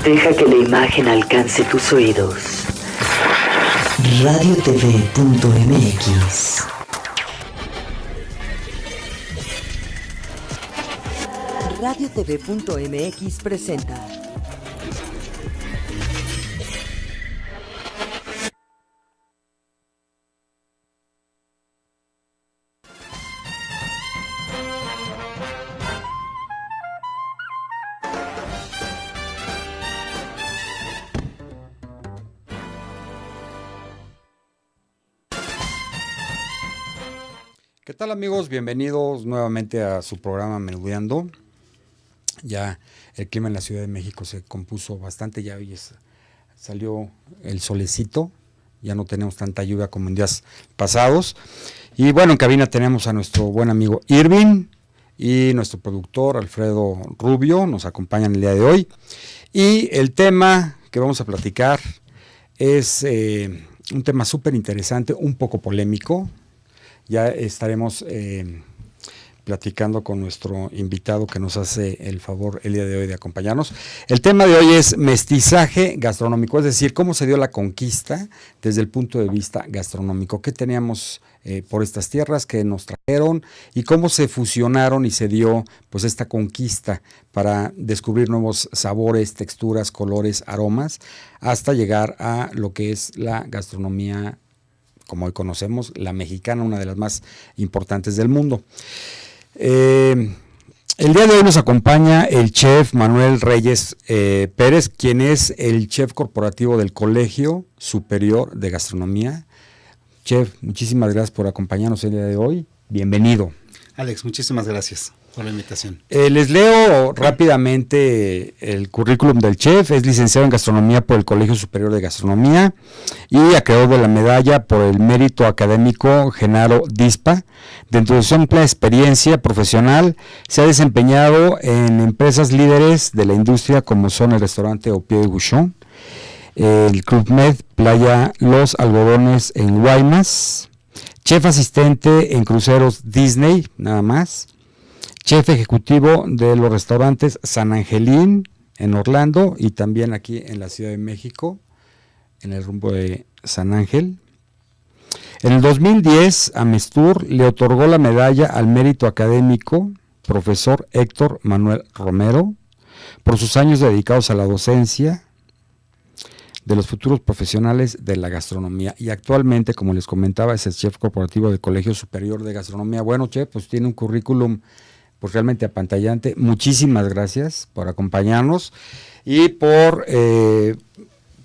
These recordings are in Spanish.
Deja que la imagen alcance tus oídos. RadioTV.mx. RadioTV.mx presenta. ¿Qué tal, amigos? Bienvenidos nuevamente a su programa Menudeando. Ya el clima en la Ciudad de México se compuso bastante, ya hoy salió el solecito, ya no tenemos tanta lluvia como en días pasados. Y bueno, en cabina tenemos a nuestro buen amigo Irving y nuestro productor Alfredo Rubio, nos acompañan el día de hoy. Y el tema que vamos a platicar es un tema súper interesante, un poco polémico. Ya estaremos platicando con nuestro invitado que nos hace el favor el día de hoy de acompañarnos. El tema de hoy es mestizaje gastronómico, es decir, cómo se dio la conquista desde el punto de vista gastronómico. ¿Qué teníamos por estas tierras que nos trajeron y cómo se fusionaron y se dio pues esta conquista para descubrir nuevos sabores, texturas, colores, aromas, hasta llegar a lo que es la gastronomía como hoy conocemos, la mexicana, una de las más importantes del mundo. El día de hoy nos acompaña el chef Manuel Reyes Pérez, quien es el chef corporativo del Colegio Superior de Gastronomía. Chef, muchísimas gracias por acompañarnos el día de hoy. Bienvenido. Alex, muchísimas gracias por la invitación. Les leo rápidamente el currículum del chef. Es licenciado en gastronomía por el Colegio Superior de Gastronomía y acreedor de la medalla por el mérito académico Genaro Dispa. Dentro de su amplia experiencia profesional, se ha desempeñado en empresas líderes de la industria como son el restaurante Au Pied de Bouchon, el Club Med Playa Los Algodones en Guaymas, chef asistente en cruceros Disney, nada más. Chef ejecutivo de los restaurantes San Angelín en Orlando y también aquí en la Ciudad de México, en el rumbo de San Ángel. En el 2010, Amestur le otorgó la medalla al mérito académico profesor Héctor Manuel Romero por sus años dedicados a la docencia de los futuros profesionales de la gastronomía. Y actualmente, como les comentaba, es el chef corporativo del Colegio Superior de Gastronomía. Bueno, chef, pues tiene un currículum pues realmente apantallante. Muchísimas gracias por acompañarnos y por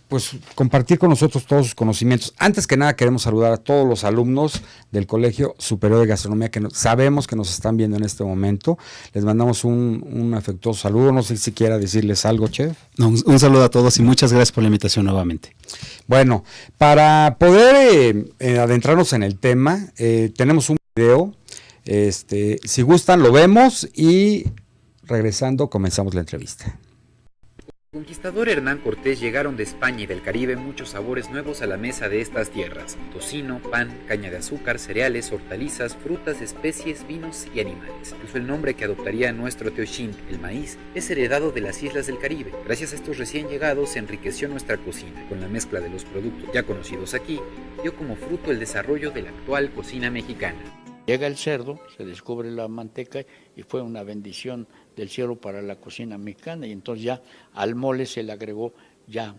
pues compartir con nosotros todos sus conocimientos. Antes que nada queremos saludar a todos los alumnos del Colegio Superior de Gastronomía que sabemos que nos están viendo en este momento. Les mandamos un afectuoso saludo. No sé si quiera decirles algo, chef. No, un saludo a todos y muchas gracias por la invitación nuevamente. Bueno, para poder adentrarnos en el tema, tenemos un video. Si gustan lo vemos y regresando comenzamos la entrevista. El conquistador Hernán Cortés llegaron de España y del Caribe muchos sabores nuevos a la mesa de estas tierras: tocino, pan, caña de azúcar, cereales, hortalizas, frutas, especies, vinos y animales. Incluso el nombre que adoptaría nuestro teoxín, el maíz, es heredado de las islas del Caribe. Gracias a estos recién llegados se enriqueció nuestra cocina. Con la mezcla de los productos ya conocidos aquí, dio como fruto el desarrollo de la actual cocina mexicana. Llega el cerdo, se descubre la manteca y fue una bendición del cielo para la cocina mexicana, y entonces ya al mole se le agregó ya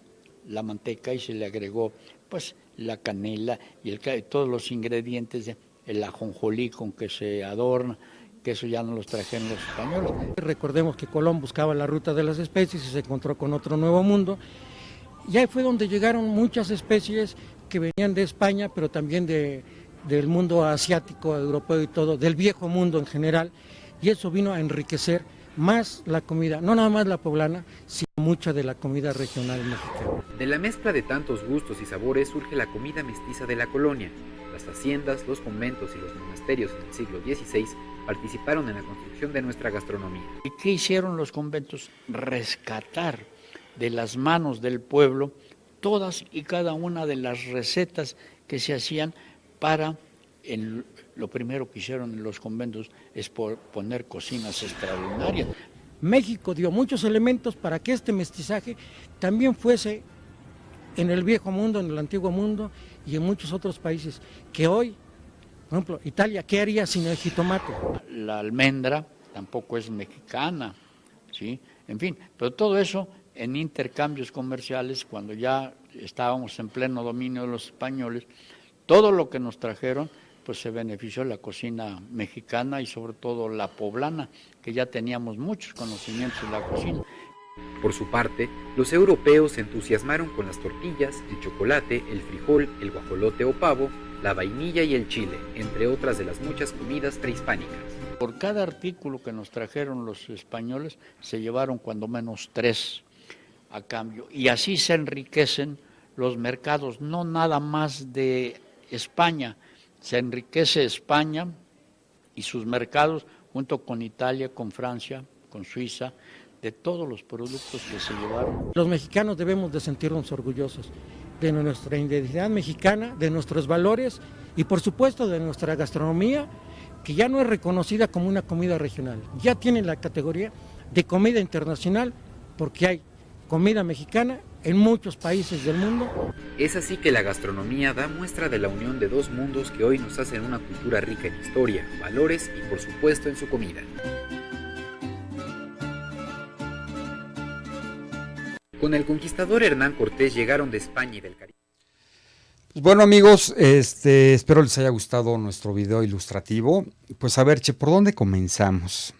la manteca y se le agregó pues la canela y todos los ingredientes, el ajonjolí con que se adorna, que eso ya no los trajeron los españoles. Recordemos que Colón buscaba la ruta de las especies y se encontró con otro nuevo mundo, y ahí fue donde llegaron muchas especies que venían de España, pero también del mundo asiático, europeo y todo, del viejo mundo en general, y eso vino a enriquecer más la comida, no nada más la poblana, sino mucha de la comida regional mexicana. De la mezcla de tantos gustos y sabores surge la comida mestiza de la colonia. Las haciendas, los conventos y los monasterios en el siglo XVI participaron en la construcción de nuestra gastronomía. ¿Y qué hicieron los conventos? Rescatar de las manos del pueblo todas y cada una de las recetas que se hacían para lo primero que hicieron en los conventos es poner cocinas extraordinarias. México dio muchos elementos para que este mestizaje también fuese en el viejo mundo, en el antiguo mundo y en muchos otros países, que hoy, por ejemplo, Italia, ¿qué haría sin el jitomate? La almendra tampoco es mexicana, ¿sí? En fin, pero todo eso en intercambios comerciales, cuando ya estábamos en pleno dominio de los españoles, todo lo que nos trajeron, pues se benefició la cocina mexicana y sobre todo la poblana, que ya teníamos muchos conocimientos de la cocina. Por su parte, los europeos se entusiasmaron con las tortillas, el chocolate, el frijol, el guajolote o pavo, la vainilla y el chile, entre otras de las muchas comidas prehispánicas. Por cada artículo que nos trajeron los españoles, se llevaron cuando menos 3 a cambio. Y así se enriquecen los mercados, no nada más de España, se enriquece España y sus mercados junto con Italia, con Francia, con Suiza, de todos los productos que se llevaron. Los mexicanos debemos de sentirnos orgullosos de nuestra identidad mexicana, de nuestros valores y por supuesto de nuestra gastronomía, que ya no es reconocida como una comida regional, ya tiene la categoría de comida internacional porque hay comida mexicana en muchos países del mundo. Es así que la gastronomía da muestra de la unión de dos mundos que hoy nos hacen una cultura rica en historia, valores y por supuesto en su comida. Con el conquistador Hernán Cortés llegaron de España y del Caribe. Pues bueno, amigos, espero les haya gustado nuestro video ilustrativo. Pues a ver, Che, ¿por dónde comenzamos?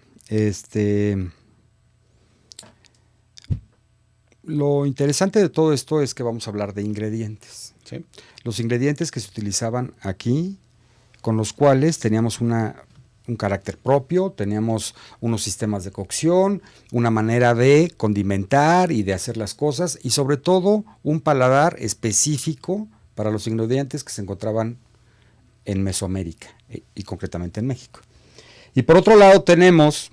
Lo interesante de todo esto es que vamos a hablar de ingredientes. Sí. Los ingredientes que se utilizaban aquí, con los cuales teníamos un carácter propio, teníamos unos sistemas de cocción, una manera de condimentar y de hacer las cosas, y sobre todo un paladar específico para los ingredientes que se encontraban en Mesoamérica y concretamente en México. Y por otro lado tenemos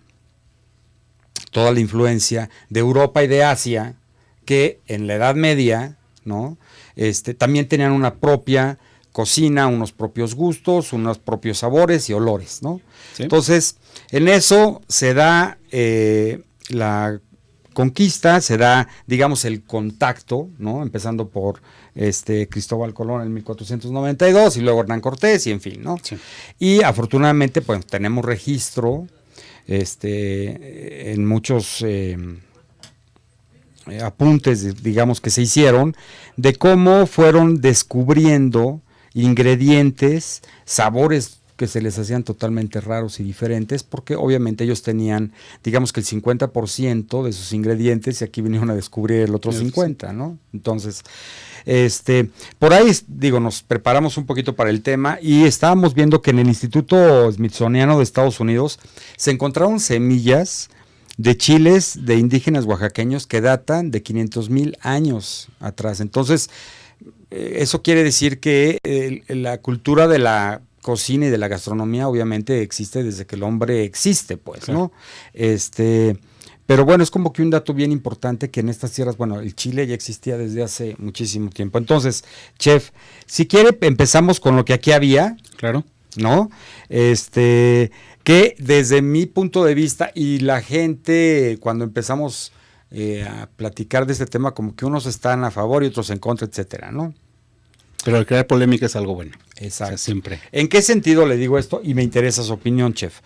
toda la influencia de Europa y de Asia, que en la Edad Media, ¿no? También tenían una propia cocina, unos propios gustos, unos propios sabores y olores, ¿no? Sí. Entonces, en eso se da la conquista, se da, digamos, el contacto, ¿no? Empezando por Cristóbal Colón en 1492 y luego Hernán Cortés y en fin, ¿no? Sí. Y afortunadamente, pues, tenemos registro en muchos apuntes, digamos, que se hicieron, de cómo fueron descubriendo ingredientes, sabores que se les hacían totalmente raros y diferentes, porque obviamente ellos tenían, digamos que el 50% de sus ingredientes y aquí vinieron a descubrir el otro 50%, ¿no? Entonces, por ahí, digo, nos preparamos un poquito para el tema y estábamos viendo que en el Instituto Smithsoniano de Estados Unidos se encontraron semillas de chiles de indígenas oaxaqueños que datan de 500,000 años atrás. Entonces, eso quiere decir que la cultura de la cocina y de la gastronomía obviamente existe desde que el hombre existe, pues, claro, ¿no? Pero bueno, es como que un dato bien importante que en estas tierras, bueno, el chile ya existía desde hace muchísimo tiempo. Entonces, chef, si quiere empezamos con lo que aquí había. Claro. ¿No? Que desde mi punto de vista y la gente cuando empezamos a platicar de este tema, como que unos están a favor y otros en contra, etcétera, ¿no? Pero el crear polémica es algo bueno. Exacto. O sea, siempre. ¿En qué sentido le digo esto? Y me interesa su opinión, chef.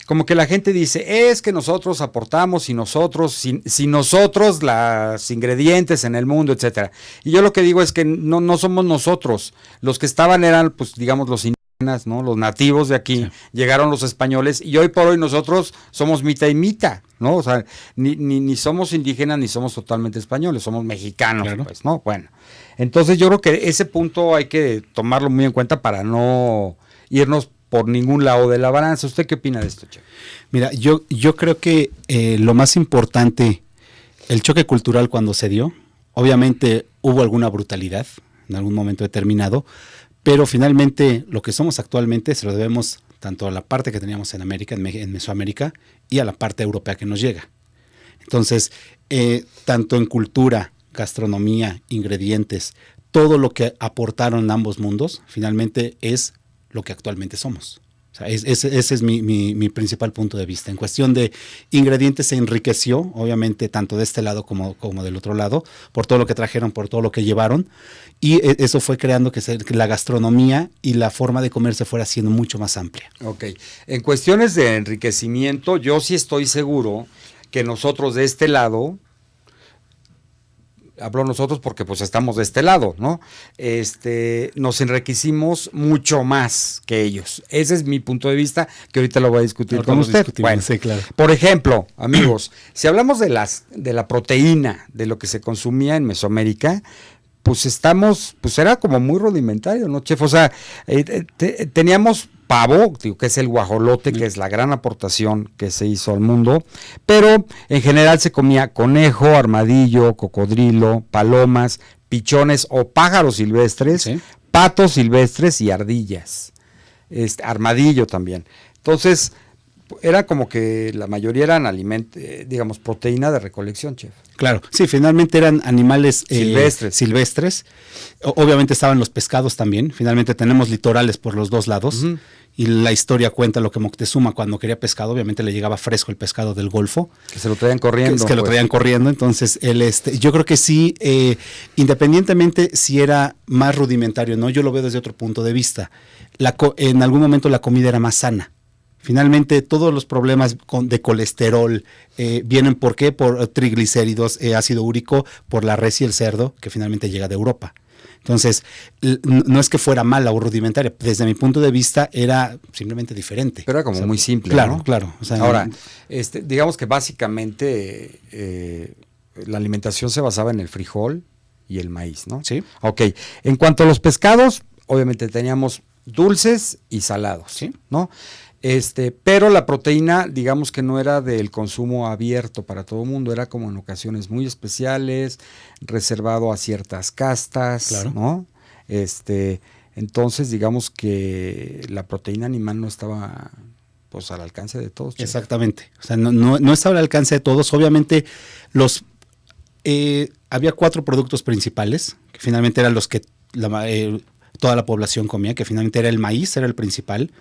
Como que la gente dice, es que nosotros aportamos y nosotros, si nosotros, los ingredientes en el mundo, etcétera. Y yo lo que digo es que no somos nosotros. Los que estaban eran, pues, digamos, los indígenas, ¿no? Los nativos de aquí. Sí. Llegaron los españoles y hoy por hoy nosotros somos mitad y mitad, ¿no? O sea, ni somos indígenas ni somos totalmente españoles, somos mexicanos, claro, pues, ¿no? Bueno. Entonces yo creo que ese punto hay que tomarlo muy en cuenta para no irnos por ningún lado de la balanza. ¿Usted qué opina de esto, chef? Mira, yo creo que lo más importante, el choque cultural cuando se dio, obviamente hubo alguna brutalidad en algún momento determinado, pero finalmente lo que somos actualmente se lo debemos tanto a la parte que teníamos en América, en Mesoamérica, y a la parte europea que nos llega. Entonces, tanto en cultura, gastronomía, ingredientes, todo lo que aportaron ambos mundos, finalmente es lo que actualmente somos. O sea, ese es mi principal punto de vista. En cuestión de ingredientes se enriqueció, obviamente, tanto de este lado como del otro lado, por todo lo que trajeron, por todo lo que llevaron, y eso fue creando que la gastronomía y la forma de comer se fuera haciendo mucho más amplia. Ok. En cuestiones de enriquecimiento, yo sí estoy seguro que nosotros de este lado, hablo nosotros porque pues estamos de este lado, ¿no? Nos enriquecimos mucho más que ellos. Ese es mi punto de vista, que ahorita lo voy a discutir Ahorita con lo usted. discutimos, Bueno, sí, claro. por ejemplo, amigos, si hablamos de la proteína, de lo que se consumía en Mesoamérica, pues era como muy rudimentario, ¿no, chef? O sea, teníamos pavo, digo, que es el guajolote, que es la gran aportación que se hizo al mundo, pero en general se comía conejo, armadillo, cocodrilo, palomas, pichones o pájaros silvestres, ¿sí? Patos silvestres y ardillas, armadillo también. Entonces, era como que la mayoría eran digamos, proteína de recolección, chef. Claro, sí, finalmente eran animales silvestres. Obviamente estaban los pescados también. Finalmente tenemos litorales por los dos lados. Uh-huh. Y la historia cuenta lo que Moctezuma, cuando quería pescado, obviamente le llegaba fresco el pescado del Golfo. Que se lo traían corriendo. Que lo traían corriendo. Entonces, yo creo que sí, independientemente si era más rudimentario, ¿no? Yo lo veo desde otro punto de vista. En algún momento la comida era más sana. Finalmente, todos los problemas de colesterol vienen, ¿por qué? Por triglicéridos, ácido úrico, por la res y el cerdo, que finalmente llega de Europa. Entonces, no es que fuera mala o rudimentaria, desde mi punto de vista era simplemente diferente. Pero era como muy simple, claro, ¿no? Claro. O sea, ahora, digamos que básicamente la alimentación se basaba en el frijol y el maíz, ¿no? Sí. Ok, en cuanto a los pescados, obviamente teníamos dulces y salados, sí, ¿no? Pero la proteína, digamos que no era del consumo abierto para todo el mundo, era como en ocasiones muy especiales, reservado a ciertas castas, claro, ¿no? Entonces, digamos que la proteína animal no estaba pues al alcance de todos. Chef. Exactamente. O sea, no estaba al alcance de todos. Obviamente, había 4 productos principales, que finalmente eran los que toda la población comía, que finalmente era el maíz, era el principal,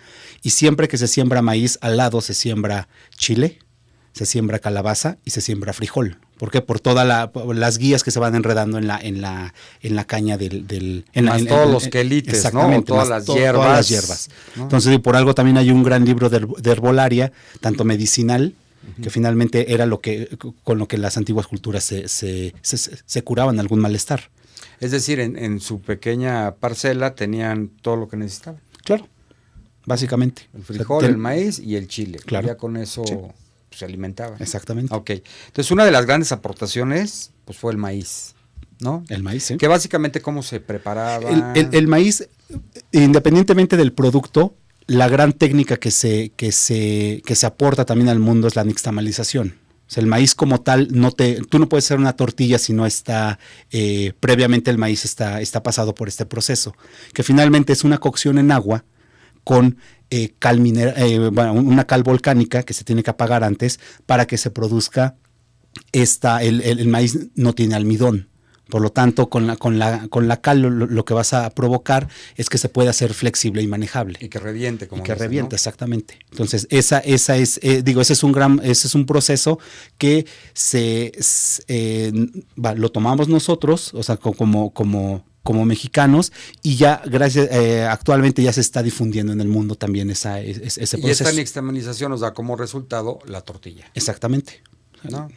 y siempre que se siembra maíz, al lado se siembra chile, se siembra calabaza y se siembra frijol. ¿Por qué? Por todas las guías que se van enredando en la caña todos los quelites, ¿no? Todas las hierbas. ¿no? Entonces, por algo también hay un gran libro de herbolaria, tanto medicinal, uh-huh, que finalmente era con lo que las antiguas culturas se curaban algún malestar. Es decir, en su pequeña parcela tenían todo lo que necesitaban. Claro, básicamente. El frijol, el maíz y el chile. Claro. Ya con eso sí, se alimentaban. Exactamente. Ok. Entonces, una de las grandes aportaciones pues fue el maíz, ¿no? El maíz, sí. Que básicamente cómo se preparaba. El maíz, independientemente del producto, la gran técnica que se aporta también al mundo es la nixtamalización. O sea, el maíz como tal, tú no puedes hacer una tortilla si no está, previamente el maíz está pasado por este proceso, que finalmente es una cocción en agua con una cal volcánica que se tiene que apagar antes para que se produzca el maíz no tiene almidón. Por lo tanto, con la cal lo que vas a provocar es que se pueda hacer flexible y manejable. Y que reviente, como que dicen, reviente, ¿no? Exactamente. Entonces, ese es un proceso que lo tomamos nosotros, o sea, como mexicanos, y ya actualmente ya se está difundiendo en el mundo también ese proceso. Y esta nixtamalización nos da como resultado la tortilla. Exactamente. ¿No?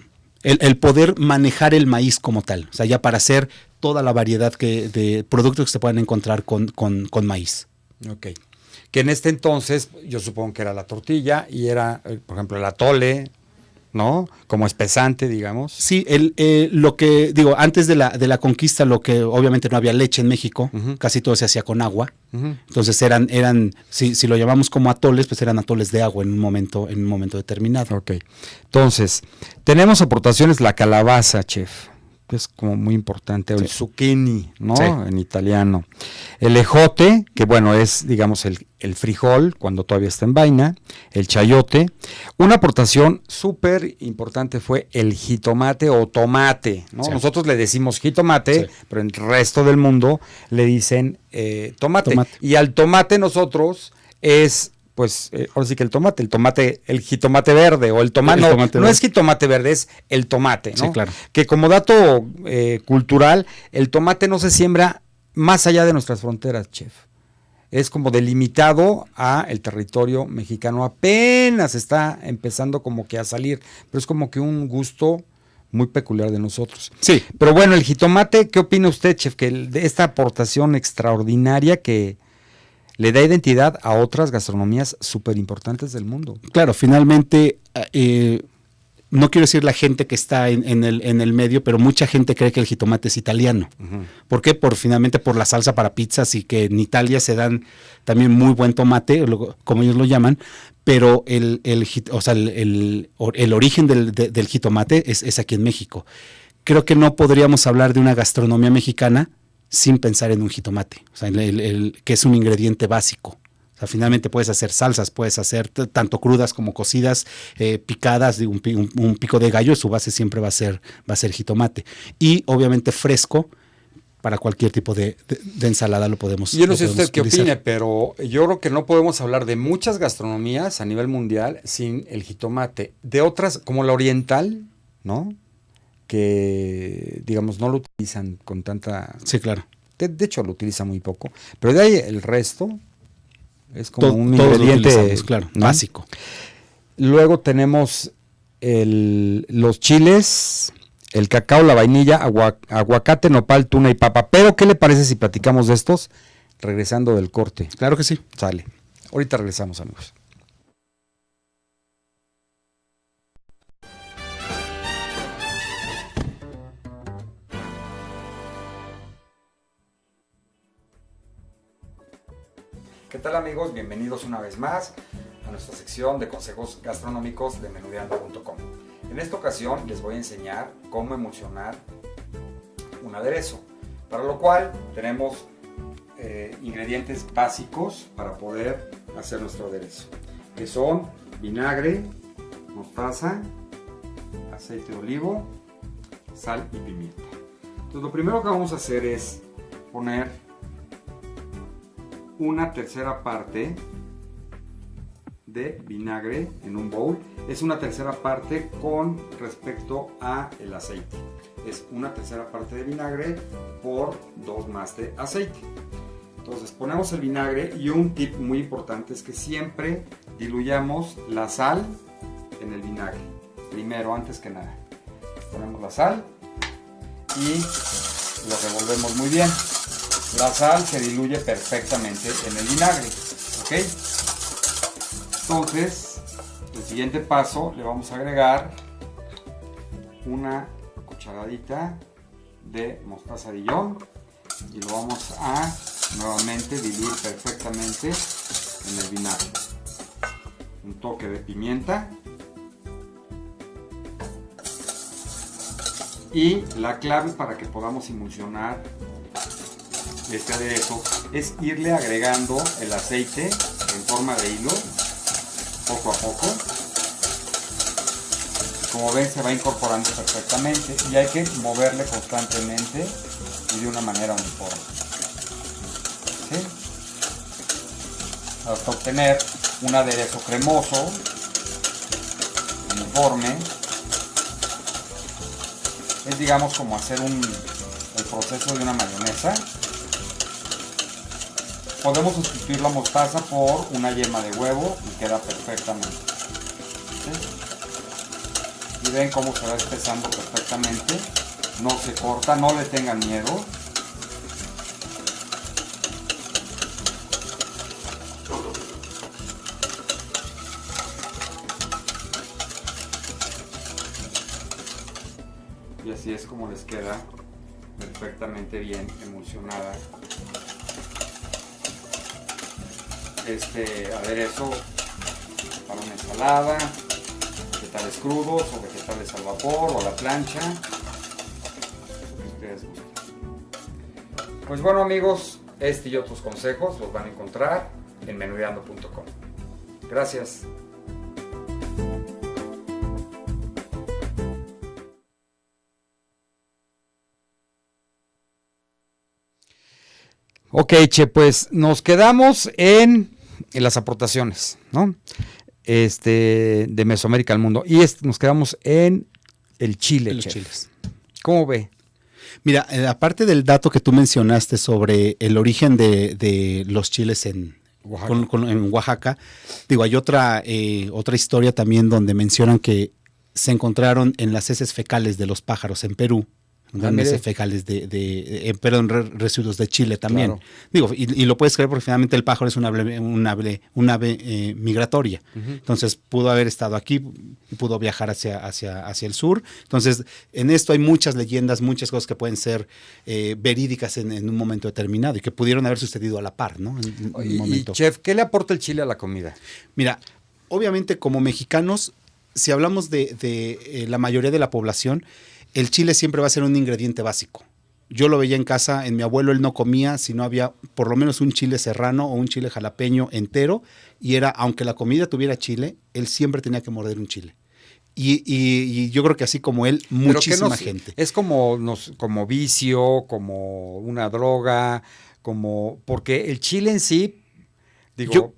El poder manejar el maíz como tal, o sea, ya para hacer toda la variedad de productos que se pueden encontrar con maíz. Ok. Que en este entonces, yo supongo que era la tortilla y era, por ejemplo, el atole, ¿no? Como espesante, digamos. Sí, antes de la conquista, lo que obviamente no había leche en México, uh-huh, casi todo se hacía con agua. Uh-huh. Entonces si lo llamamos como atoles, pues eran atoles de agua en un momento determinado. Ok. Entonces, tenemos aportaciones, la calabaza, chef, que es como muy importante, sí, el zucchini, ¿no? Sí. En italiano. El ejote, que bueno, es, digamos, el frijol, cuando todavía está en vaina, el chayote. Una aportación súper importante fue el jitomate o tomate, ¿no? Sí. Nosotros le decimos jitomate, sí, pero en el resto del mundo le dicen tomate. Y al tomate nosotros es pues ahora sí que el jitomate verde o el tomate, no es jitomate verde, es el tomate, ¿no? Sí, claro. Que como dato cultural, el tomate no se siembra más allá de nuestras fronteras, chef. Es como delimitado a el territorio mexicano, apenas está empezando como que a salir, pero es como que un gusto muy peculiar de nosotros. Sí. Pero bueno, el jitomate, ¿qué opina usted, chef? Que de esta aportación extraordinaria que le da identidad a otras gastronomías súper importantes del mundo. Claro, finalmente, no quiero decir la gente que está en el medio, pero mucha gente cree que el jitomate es italiano. Uh-huh. ¿Por qué? Finalmente por la salsa para pizzas y que en Italia se dan también muy buen tomate, como ellos lo llaman, pero el origen del jitomate es aquí en México. Creo que no podríamos hablar de una gastronomía mexicana sin pensar en un jitomate, o sea, que es un ingrediente básico. O sea, finalmente puedes hacer salsas, puedes hacer tanto crudas como cocidas, picadas, un pico de gallo, su base siempre va a ser jitomate. Y obviamente fresco, para cualquier tipo de ensalada lo podemos Yo no sé usted utilizar. qué opine, pero yo creo que no podemos hablar de muchas gastronomías a nivel mundial sin el jitomate. De otras, como la oriental, ¿no? Que, digamos, no lo utilizan con tanta... Sí, claro. De hecho, lo utiliza muy poco. Pero de ahí el resto es como un todos ingrediente, claro, ¿no? básico. Luego tenemos los chiles, el cacao, la vainilla, aguacate, nopal, tuna y papa. Pero, ¿qué le parece si platicamos de estos regresando del corte? Claro que sí. Sale. Ahorita regresamos, amigos. ¿Qué tal, amigos? Bienvenidos una vez más a nuestra sección de consejos gastronómicos de menudeando.com. En esta ocasión les voy a enseñar cómo emulsionar un aderezo, para lo cual tenemos ingredientes básicos para poder hacer nuestro aderezo, que son vinagre, mostaza, aceite de olivo, sal y pimienta. Entonces, lo primero que vamos a hacer es poner una tercera parte de vinagre en un bowl. Es una tercera parte con respecto a el aceite. Es una tercera parte de vinagre por 2 más de aceite. Entonces ponemos el vinagre y un tip muy importante es que siempre diluyamos la sal en el vinagre. Primero, antes que nada. Ponemos la sal y lo revolvemos muy bien. La sal se diluye perfectamente en el vinagre, ¿ok? Entonces, el siguiente paso le vamos a agregar una cucharadita de mostaza Dijon y lo vamos a nuevamente diluir perfectamente en el vinagre. Un toque de pimienta y la clave para que podamos emulsionar este aderezo es irle agregando el aceite en forma de hilo poco a poco. Como ven, se va incorporando perfectamente y hay que moverle constantemente y de una manera uniforme, ¿sí? Hasta obtener un aderezo cremoso, uniforme. Es, digamos, como hacer el proceso de una mayonesa. Podemos sustituir la mostaza por una yema de huevo y queda perfectamente. ¿Sí? Y ven cómo se va espesando perfectamente. No se corta, no le tengan miedo. Y así es como les queda perfectamente bien emulsionada este aderezo para una ensalada, vegetales crudos o vegetales al vapor o a la plancha, lo que ustedes gusten. Pues bueno, amigos, este y otros consejos los van a encontrar en menudeando.com. Gracias. Ok, Che, pues nos quedamos en en las aportaciones, ¿no? De Mesoamérica al mundo. Y nos quedamos en el Chile, Los chef. chiles. ¿Cómo ve? Mira, aparte del dato que tú mencionaste sobre el origen de los chiles en Oaxaca. en Oaxaca, digo, hay otra historia también donde mencionan que se encontraron en las heces fecales de los pájaros en Perú, mire. heces fecales perdón, residuos de Chile también. Claro. Digo, y lo puedes creer porque finalmente el pájaro es un ave migratoria. Entonces pudo haber estado aquí y pudo viajar hacia el sur. Entonces, en esto hay muchas leyendas, muchas cosas que pueden ser verídicas en un momento determinado y que pudieron haber sucedido a la par, ¿no? En un Y, momento. chef, ¿qué le aporta el chile a la comida? Mira, obviamente como mexicanos, si hablamos de la mayoría de la población, el chile siempre va a ser un ingrediente básico. Yo lo veía en casa, en mi abuelo él no comía si no había por lo menos un chile serrano o un chile jalapeño entero, y era, aunque la comida tuviera chile, él siempre tenía que morder un chile. Y yo creo que así como él, ¿Pero muchísima qué gente. Es como vicio, como una droga, porque el chile en sí, digo,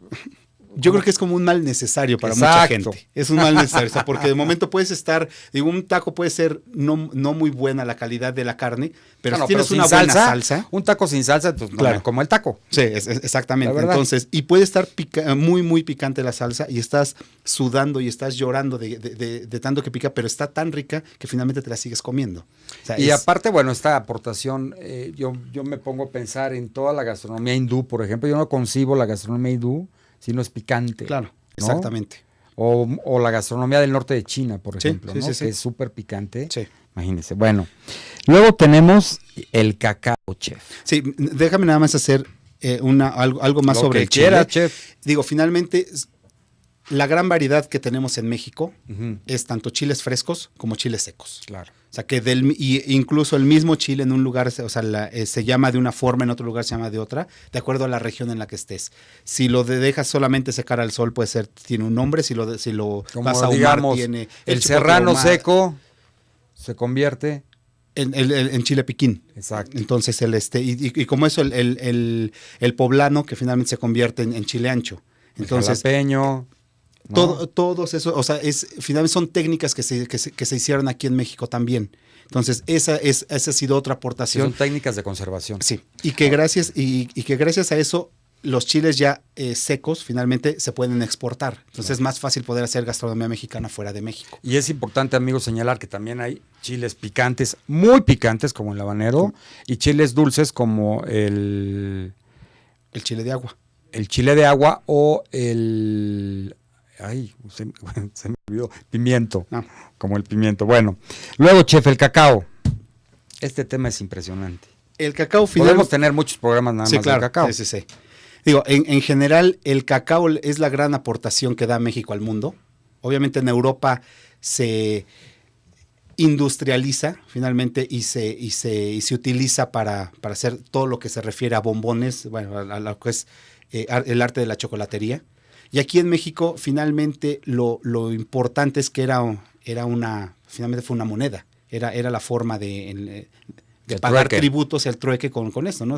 Yo creo que es como un mal necesario para Exacto. mucha gente. Es un mal necesario, o sea, porque de momento puedes estar, digo, un taco puede ser no muy buena la calidad de la carne, pero si tienes sin una buena salsa. un taco sin salsa, pues Claro. como el taco. Sí, exactamente. La verdad. Entonces, y puede estar muy picante la salsa y estás sudando y estás llorando de tanto que pica, pero está tan rica que finalmente te la sigues comiendo. O sea, Y aparte, bueno, esta aportación, yo me pongo a pensar en toda la gastronomía hindú, por ejemplo. Yo no concibo la gastronomía hindú si no es picante. Claro, ¿no? exactamente. O la gastronomía del norte de China, por Sí, ejemplo, sí, ¿no? sí, sí. Que es súper picante. Sí. Imagínense. Bueno, luego tenemos el cacao, chef. Sí, déjame nada más hacer algo más Lo sobre que el chile. quiera, chef. Digo, finalmente, la gran variedad que tenemos en México Ujú. es tanto chiles frescos como chiles secos. Claro. O sea, que incluso el mismo chile en un lugar, o sea, se llama de una forma, en otro lugar se llama de otra, de acuerdo a la región en la que estés. Si lo dejas solamente secar al sol, tiene un nombre, si lo Como vas a ahumar, digamos, tiene... el chipotle serrano ahumado, seco se convierte. en chile piquín. Exacto. Entonces, y como eso, el poblano, que finalmente se convierte en chile ancho. Entonces, Jalapeño. ¿no? todos eso, o sea, finalmente son técnicas que se hicieron aquí en México también. Entonces, esa ha sido otra Que aportación. son técnicas de conservación. Sí, y que gracias a eso los chiles ya secos finalmente se pueden exportar. Entonces es más fácil poder hacer gastronomía mexicana fuera de México. Y es importante, amigos, señalar que también hay chiles picantes, muy picantes, como el habanero, y chiles dulces como El chile de agua. el chile de agua o el... Ay, se me olvidó. Pimiento, No. como el pimiento. Bueno, luego, chef, el cacao. Este tema es impresionante. El cacao Podemos tener muchos programas nada Sí, más claro. del cacao. Sí. Digo, en general, el cacao es la gran aportación que da México al mundo. Obviamente en Europa se industrializa finalmente y se utiliza para hacer todo lo que se refiere a bombones, bueno, a lo que es el arte de la chocolatería. Y aquí en México, finalmente, lo importante es que finalmente fue una moneda. Era la forma de pagar trueque. tributos, el trueque con esto, ¿no?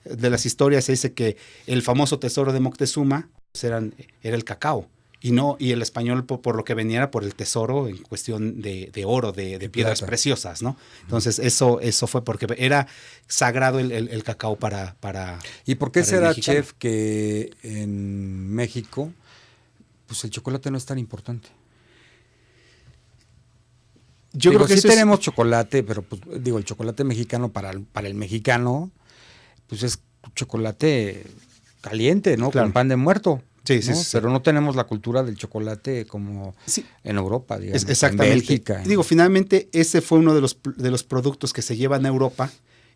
De las historias se dice que el famoso tesoro de Moctezuma pues, era el cacao. Y el español, por lo que venía, era por el tesoro en cuestión de oro, de piedras plata. preciosas, ¿no? Entonces, eso fue porque era sagrado el cacao para ¿Y por qué para el será, mexicano. chef, que en México pues el chocolate no es tan importante? Yo Digo, creo que sí eso es- tenemos chocolate, pero pues digo, el chocolate mexicano para el mexicano, pues es chocolate caliente, ¿no? Claro. Con pan de muerto. Sí, ¿no? sí, sí. Pero no tenemos la cultura del chocolate como Sí. en Europa, digamos. Exactamente. En Bélgica. Digo, finalmente ese fue uno de los productos que se llevan a Europa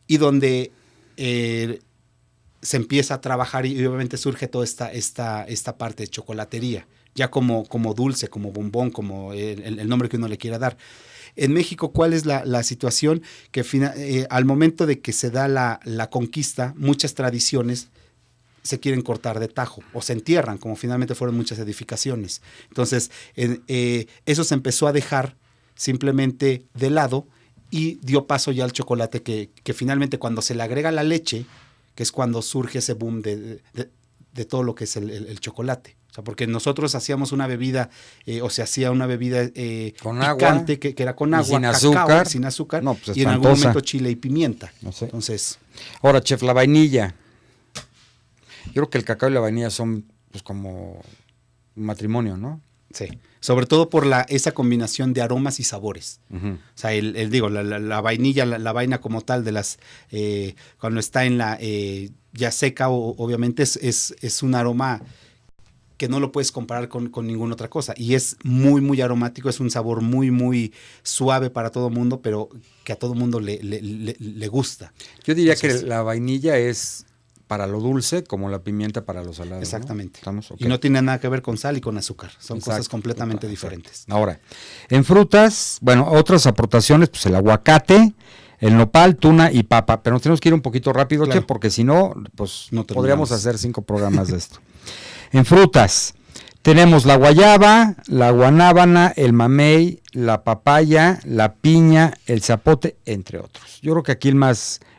y donde se empieza a trabajar y obviamente surge toda esta parte de chocolatería, ya como dulce, como bombón, como el nombre que uno le quiera dar. En México, ¿cuál es la situación? Que al momento de que se da la conquista, muchas tradiciones se quieren cortar de tajo o se entierran, como finalmente fueron muchas edificaciones. Entonces, eso se empezó a dejar simplemente de lado y dio paso ya al chocolate que finalmente cuando se le agrega la leche, que es cuando surge ese boom de todo lo que es el chocolate. O sea, porque nosotros hacíamos una bebida, o se hacía una bebida con picante, agua, que era con y agua, sin cacao, azúcar. sin azúcar, No, pues y en algún espantosa. momento chile y pimienta. No sé. Entonces, Ahora, chef, la vainilla. Yo creo que el cacao y la vainilla son pues como un matrimonio, ¿no? sí, sobre todo por esa combinación de aromas y sabores. Ujú. O sea, la vainilla, la vaina como tal de las, cuando está en la ya seca, obviamente es un aroma que no lo puedes comparar con ninguna otra cosa. Y es muy, muy aromático, es un sabor muy, muy suave para todo mundo, pero que a todo mundo le gusta. Yo diría Entonces, que la vainilla es para lo dulce como la pimienta para lo salado. exactamente. ¿No? ¿Estamos? Ok. Y no tiene nada que ver con sal y con azúcar. Son Exacto, cosas completamente exacto. diferentes. Ahora, en frutas, bueno, otras aportaciones, pues el aguacate, el nopal, tuna y papa. Pero nos tenemos que ir un poquito rápido, Claro. Che, porque si no, pues No podríamos terminamos. hacer 5 programas de esto. En frutas, tenemos la guayaba, la guanábana, el mamey, la papaya, la piña, el zapote, entre otros. Yo creo que aquí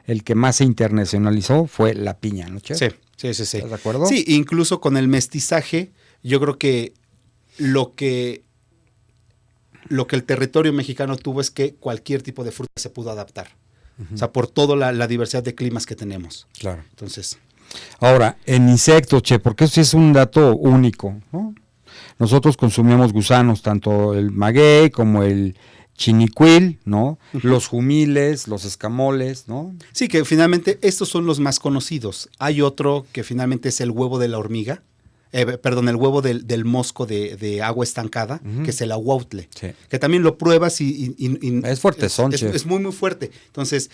el que más se internacionalizó fue la piña, ¿no, Che? Sí. ¿Estás de acuerdo? Sí, incluso con el mestizaje, yo creo que lo que el territorio mexicano tuvo es que cualquier tipo de fruta se pudo adaptar. O sea, por toda la diversidad de climas que tenemos. Claro. Entonces, Ahora, en insectos, Che, porque eso sí es un dato único, ¿no? Nosotros consumimos gusanos, tanto el maguey como el chinicuil, ¿no? Los jumiles, los escamoles, ¿no? sí, que finalmente estos son los más conocidos. Hay otro que finalmente es el huevo de la hormiga, el huevo del mosco de agua estancada, que es el ahuautle, Sí. que también lo pruebas y Es fuertezón, es, chef. es muy, muy fuerte. Entonces,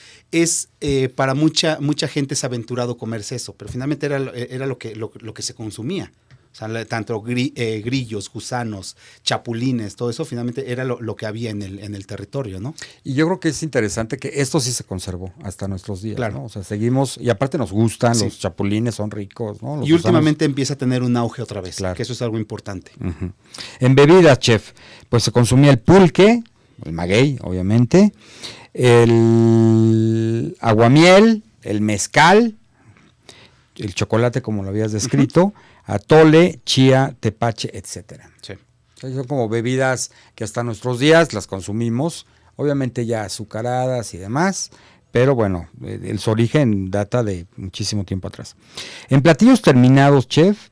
para mucha gente es aventurado comerse eso, pero finalmente era lo que se consumía. O sea, tanto grillos, gusanos, chapulines, todo eso finalmente era lo que había en el territorio, ¿no? Y yo creo que es interesante que esto sí se conservó hasta nuestros días, Claro. ¿no? O sea, seguimos, y aparte nos gustan, Sí. los chapulines son ricos, ¿no? Los Y gusanos. últimamente empieza a tener un auge otra vez, Claro. que eso es algo importante. Ujú. En bebidas, chef, pues se consumía el pulque, el maguey, obviamente, el aguamiel, el mezcal, el chocolate, como lo habías descrito, atole, chía, tepache, etcétera. Sí. O sea, son como bebidas que hasta nuestros días las consumimos, obviamente ya azucaradas y demás, pero bueno, su origen data de muchísimo tiempo atrás. En platillos terminados, chef,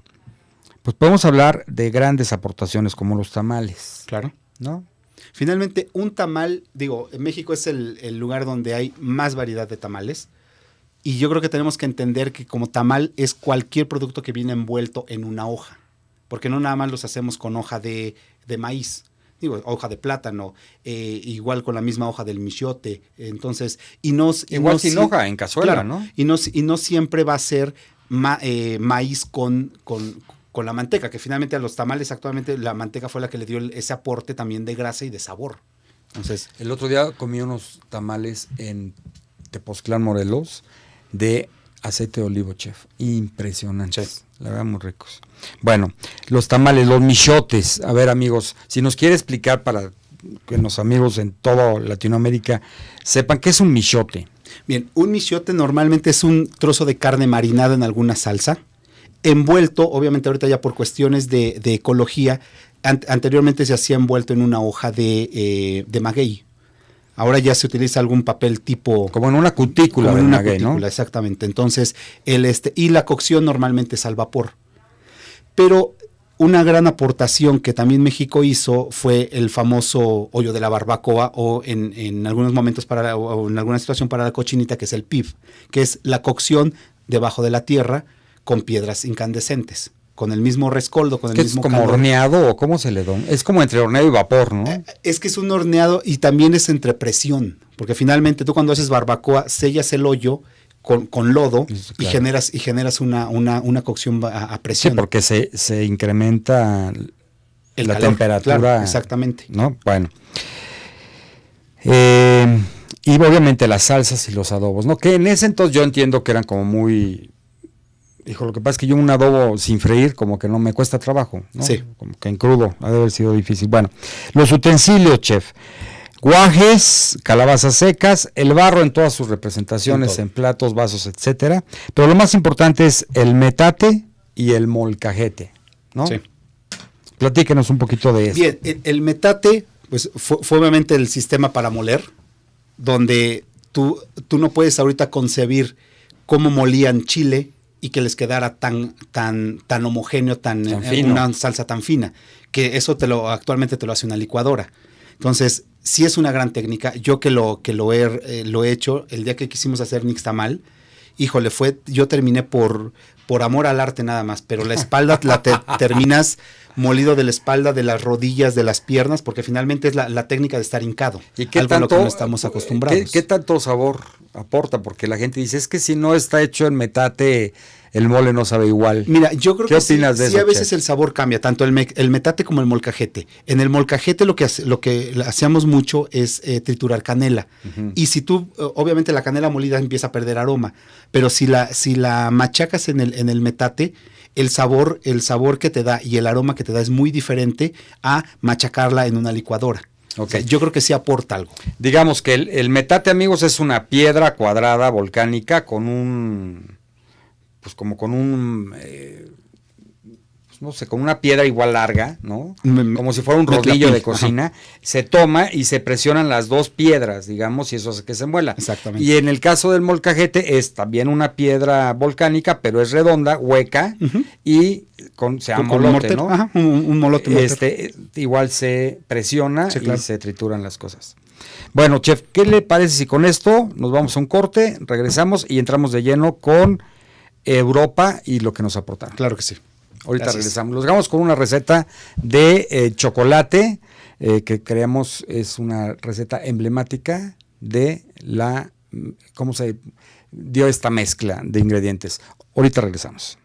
pues podemos hablar de grandes aportaciones como los tamales, Claro. ¿no? Finalmente, un tamal, en México es el lugar donde hay más variedad de tamales. Y yo creo que tenemos que entender que como tamal es cualquier producto que viene envuelto en una hoja. Porque no nada más los hacemos con hoja de maíz. Hoja de plátano, igual con la misma hoja del michiote. Entonces, Igual sin hoja, en cazuela, claro, ¿no? Y no siempre va a ser maíz con la manteca, que finalmente a los tamales actualmente la manteca fue la que le dio ese aporte también de grasa y de sabor. Entonces, El otro día comí unos tamales en Tepoztlán, Morelos, de aceite de olivo, chef. Impresionantes. Sí. La verdad, muy ricos. Bueno, los tamales, los michotes. A ver, amigos, si nos quiere explicar para que los amigos en toda Latinoamérica sepan qué es un michote. bien, un michiote normalmente es un trozo de carne marinada en alguna salsa, envuelto, obviamente ahorita ya por cuestiones de ecología, anteriormente se hacía envuelto en una hoja de maguey. Ahora ya se utiliza algún papel tipo... Como en una cutícula como del en una maguey, cutícula, ¿no? exactamente. Entonces, y la cocción normalmente es al vapor. Pero una gran aportación que también México hizo fue el famoso hoyo de la barbacoa o en algunos momentos o en alguna situación para la cochinita, que es el PIB, que es la cocción debajo de la tierra con piedras incandescentes, con el mismo rescoldo, con el Que es mismo como calor. horneado o cómo se le da. Es como entre horneado y vapor, ¿no? Es que es un horneado y también es entre presión, porque finalmente tú cuando haces barbacoa sellas el hoyo con lodo Sí, y claro. generas una cocción a Sí, presión. porque se incrementa El la calor, temperatura. claro, exactamente. ¿No? Bueno. Y obviamente las salsas y los adobos, ¿no? Que en ese entonces yo entiendo que eran como muy... Dijo, lo que pasa es que yo un adobo sin freír como que no me cuesta trabajo, ¿no? Sí. Como que en crudo, ha de haber sido difícil. Bueno, los utensilios, chef. Guajes, calabazas secas, el barro en todas sus representaciones, En todo. en platos, vasos, etcétera. Pero lo más importante es el metate, y el molcajete, ¿no? Sí. Platíquenos un poquito de eso. Bien, el metate, pues fue obviamente el sistema para moler, donde tú no puedes ahorita concebir cómo molían chile y que les quedara tan homogéneo, tan fino. una salsa tan fina, que eso actualmente te lo hace una licuadora. Entonces, sí es una gran técnica. Yo que lo he hecho, el día que quisimos hacer nixtamal, híjole, yo terminé por amor al arte nada más, pero la espalda terminas molido de la espalda, de las rodillas, de las piernas, porque finalmente es la técnica de estar hincado. ¿Y qué algo tanto, a lo que no estamos acostumbrados. ¿Qué tanto sabor aporta? Porque la gente dice, es que si no está hecho en metate, el mole no sabe igual. Mira, yo creo ¿Qué que opinas de sí eso, a veces Chef? el sabor cambia, tanto el metate como el molcajete. En el molcajete lo que hacíamos mucho es triturar canela. Y si tú, obviamente la canela molida empieza a perder aroma, pero si la machacas en el metate, el sabor que te da y el aroma que te da es muy diferente a machacarla en una licuadora. Okay. O sea, yo creo que sí aporta algo. Digamos que el metate, amigos, es una piedra cuadrada volcánica con un, pues como con un, pues no sé, con una piedra igual larga, ¿no? Como si fuera un rodillo de cocina. Ajá. Se toma y se presionan las dos piedras, digamos, y eso hace que se muela. Exactamente. Y en el caso del molcajete es también una piedra volcánica, pero es redonda, hueca, y se llama molote, morter, ¿no? Ajá, un molote morter. Igual se presiona, sí, claro, y se trituran las cosas. Bueno, chef, ¿qué le parece si con esto nos vamos a un corte, regresamos y entramos de lleno con Europa y lo que nos aportaron? Claro que sí. Ahorita Gracias. regresamos. Los dejamos con una receta de chocolate que creemos es una receta emblemática de cómo se dio esta mezcla de ingredientes. Ahorita regresamos.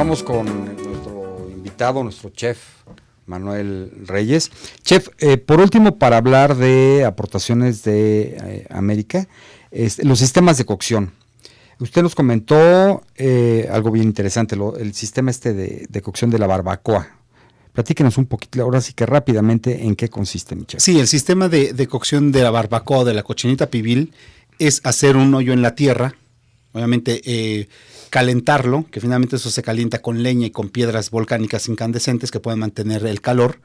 continuamos con nuestro invitado, nuestro chef Manuel Reyes. Chef, por último, para hablar de aportaciones de América, los sistemas de cocción. Usted nos comentó algo bien interesante, el sistema de cocción de la barbacoa. Platíquenos un poquito, ahora sí que rápidamente, en qué consiste, mi chef. Sí, el sistema de cocción de la barbacoa, de la cochinita pibil, es hacer un hoyo en la tierra, obviamente calentarlo, que finalmente eso se calienta con leña y con piedras volcánicas incandescentes que pueden mantener el calor,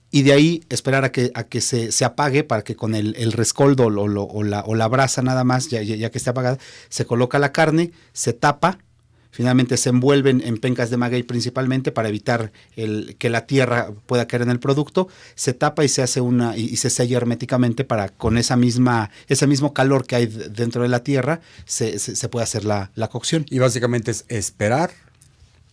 y de ahí esperar a que se apague para que con el rescoldo o la brasa nada más, ya que esté apagada, se coloca la carne, se tapa, finalmente se envuelven en pencas de maguey principalmente para evitar que la tierra pueda caer en el producto, se tapa y se hace y se sella herméticamente para con ese mismo calor que hay dentro de la tierra se puede hacer la cocción. Y básicamente es esperar